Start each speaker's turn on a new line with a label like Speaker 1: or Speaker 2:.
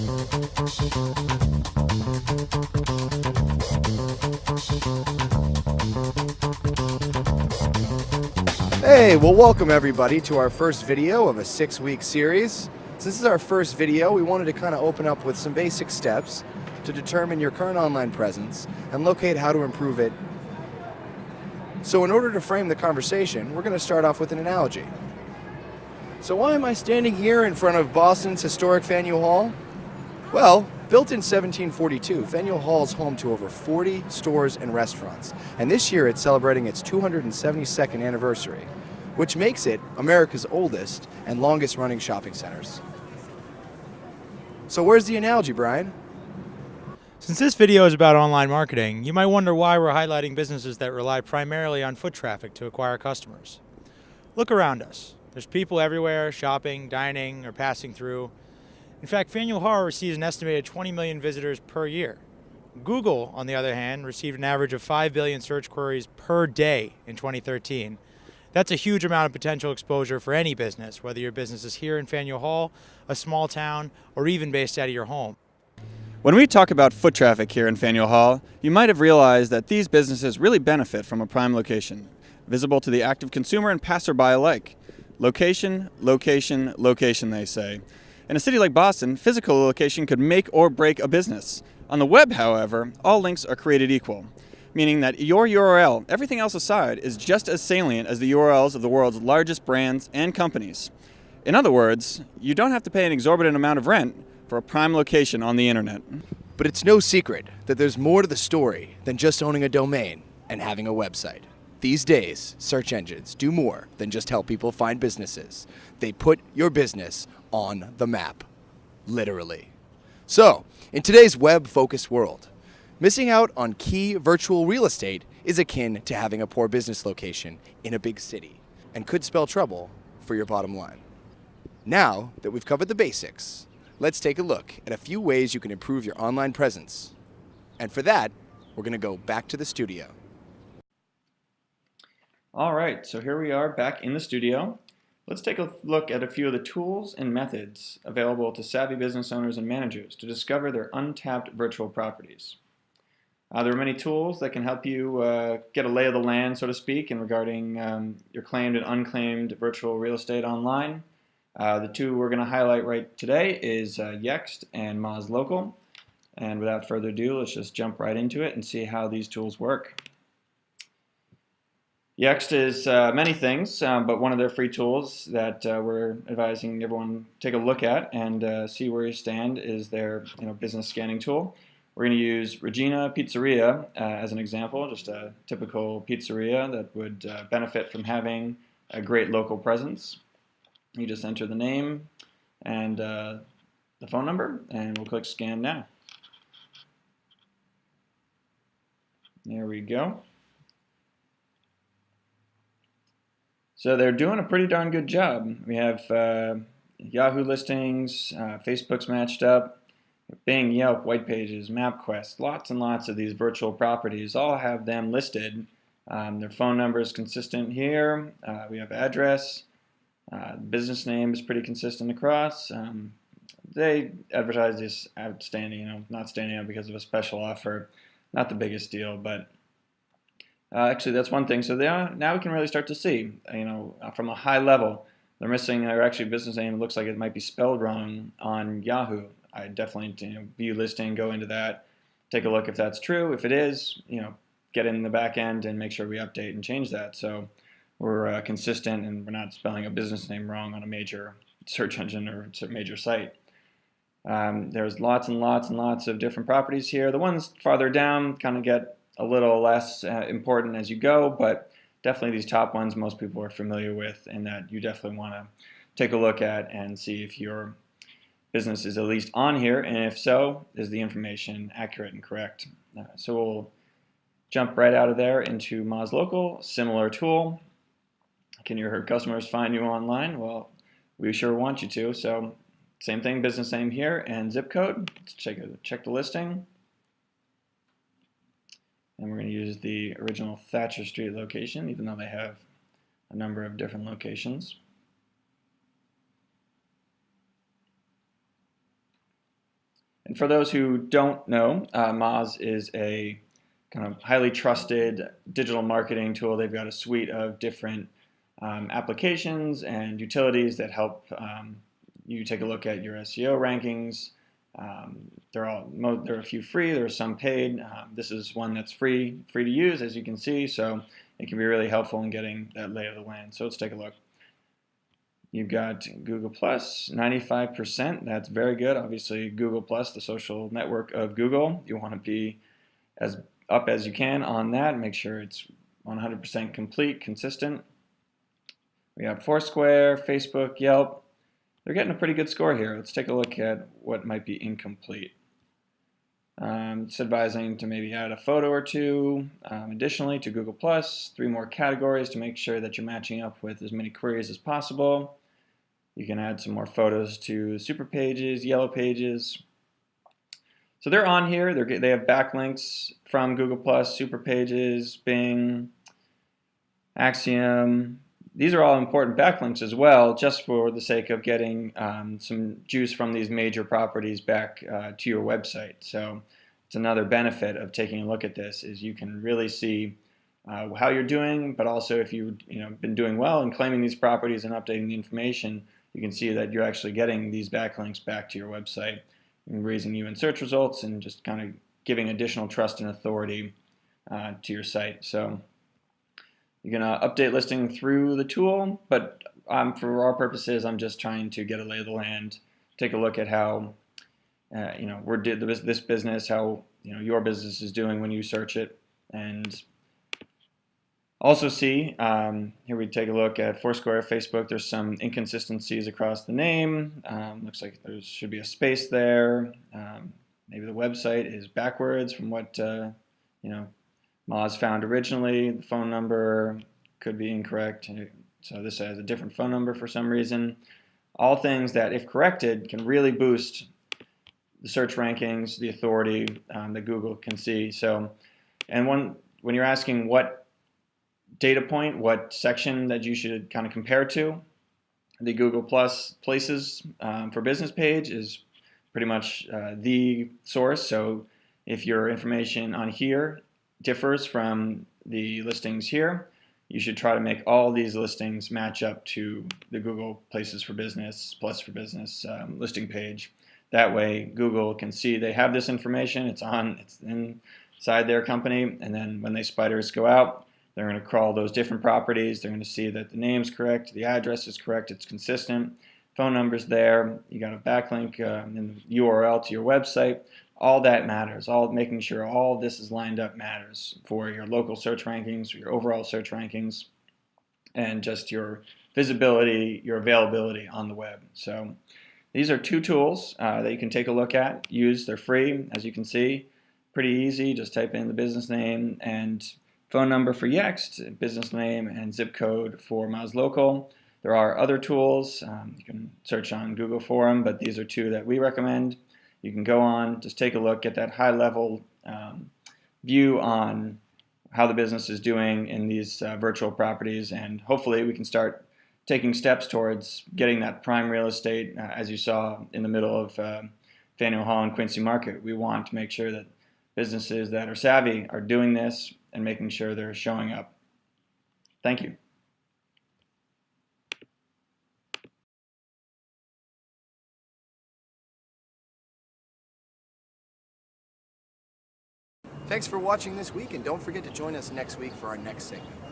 Speaker 1: Hey, well, welcome everybody to our first video of a 6-week series. Since this is our first video, we wanted to kind of open up with some basic steps to determine your current online presence and locate how to improve it. So in order to frame the conversation, we're going to start off with an analogy. So why am I standing here in front of Boston's historic Faneuil Hall? Well, built in 1742, Faneuil Hall is home to over 40 stores and restaurants, and this year it's celebrating its 272nd anniversary, which makes it America's oldest and longest running shopping centers. So where's the analogy, Brian?
Speaker 2: Since this video is about online marketing, you might wonder why we're highlighting businesses that rely primarily on foot traffic to acquire customers. Look around us. There's people everywhere, shopping, dining, or passing through. In fact, Faneuil Hall receives an estimated 20 million visitors per year. Google, on the other hand, received an average of 5 billion search queries per day in 2013. That's a huge amount of potential exposure for any business, whether your business is here in Faneuil Hall, a small town, or even based out of your home.
Speaker 3: When we talk about foot traffic here in Faneuil Hall, you might have realized that these businesses really benefit from a prime location, visible to the active consumer and passerby alike. Location, location, location, they say. In a city like Boston, physical location could make or break a business. On the web, however, all links are created equal, meaning that your URL, everything else aside, is just as salient as the URLs of the world's largest brands and companies. In other words, you don't have to pay an exorbitant amount of rent for a prime location on the internet.
Speaker 1: But it's no secret that there's more to the story than just owning a domain and having a website. These days, search engines do more than just help people find businesses. They put your business on the map, literally. So, in today's web-focused world, missing out on key virtual real estate is akin to having a poor business location in a big city and could spell trouble for your bottom line. Now that we've covered the basics, let's take a look at a few ways you can improve your online presence. And for that, we're going to go back to the studio.
Speaker 3: All right, so here we are back in the studio. Let's take a look at a few of the tools and methods available to savvy business owners and managers to discover their untapped virtual properties. There are many tools that can help you get a lay of the land, so to speak, in regarding your claimed and unclaimed virtual real estate online. The two we're going to highlight right today is Yext and Moz Local. And without further ado, let's just jump right into it and see how these tools work. Yext is many things, but one of their free tools that we're advising everyone take a look at and see where you stand is their business scanning tool. We're going to use Regina Pizzeria as an example, just a typical pizzeria that would benefit from having a great local presence. You just enter the name and the phone number, and we'll click Scan Now. There we go. So they're doing a pretty darn good job. We have Yahoo listings, Facebook's matched up, Bing, Yelp, White Pages, MapQuest, lots and lots of these virtual properties all have them listed. Their phone number is consistent here. We have address. Business name is pretty consistent across. They advertise this outstanding, not standing out because of a special offer. Not the biggest deal, but actually that's one thing. So now we can really start to see, from a high level, they're missing their actually business name. It looks like it might be spelled wrong on Yahoo. I definitely view listing, go into that, take a look if that's true. If it is, get in the back end and make sure we update and change that. So we're consistent and we're not spelling a business name wrong on a major search engine or major site. There's lots and lots and lots of different properties here. The ones farther down kind of get a little less important as you go, but definitely these top ones most people are familiar with and that you definitely want to take a look at and see if your business is at least on here, and if so, is the information accurate and correct. So we'll jump right out of there into Moz Local, similar tool. Can your customers find you online? Well, we sure want you to. So same thing, business name here and zip code. Let's check the listing. And we're going to use the original Thatcher Street location, even though they have a number of different locations. And for those who don't know, Moz is a kind of highly trusted digital marketing tool. They've got a suite of different applications and utilities that help you take a look at your SEO rankings. There are a few free, there are some paid. This is one that's free to use, as you can see, so it can be really helpful in getting that lay of the land. So let's take a look. You've got Google Plus, 95%. That's very good. Obviously, Google Plus, the social network of Google, you want to be as up as you can on that. Make sure it's 100% complete, consistent. We have Foursquare, Facebook, Yelp. They're getting a pretty good score here. Let's take a look at what might be incomplete. It's advising to maybe add a photo or two additionally to Google+, 3 more categories to make sure that you're matching up with as many queries as possible. You can add some more photos to Super Pages, Yellow Pages. So they're on here. They have backlinks from Google+, Super Pages, Bing, Axiom. These are all important backlinks as well, just for the sake of getting some juice from these major properties back to your website. So it's another benefit of taking a look at this, is you can really see how you're doing, but also if you've been doing well and claiming these properties and updating the information, you can see that you're actually getting these backlinks back to your website and raising you in search results and just kind of giving additional trust and authority to your site. So you're going to update listing through the tool, but for our purposes, I'm just trying to get a lay of the land, take a look at how this business, how your business is doing when you search it, and also see here we take a look at Foursquare, Facebook. There's some inconsistencies across the name. Looks like there should be a space there. Maybe the website is backwards from what Moz found originally. The phone number could be incorrect, so this has a different phone number for some reason. All things that, if corrected, can really boost the search rankings, the authority that Google can see. So, and when you're asking what data point, what section that you should kind of compare to, the Google Plus Places for Business page is pretty much the source. So if your information on here differs from the listings here, you should try to make all these listings match up to the Google Places for Business, Plus for Business listing page. That way Google can see they have this information, it's inside their company, and then when they spiders go out, they're going to crawl those different properties. They're going to see that the name's correct, the address is correct, it's consistent, phone number's there, you got a backlink in the URL to your website. All that matters. Making sure all this is lined up matters for your local search rankings, for your overall search rankings, and just your visibility, your availability on the web. So these are 2 tools that you can take a look at, use. They're free, as you can see. Pretty easy. Just type in the business name and phone number for Yext, business name and zip code for Moz Local. There are other tools. You can search on Google for them, but these are 2 that we recommend. You can go on, just take a look, get that high-level view on how the business is doing in these virtual properties, and hopefully we can start taking steps towards getting that prime real estate, as you saw in the middle of Faneuil Hall and Quincy Market. We want to make sure that businesses that are savvy are doing this and making sure they're showing up. Thank you.
Speaker 1: Thanks for watching this week, and don't forget to join us next week for our next segment.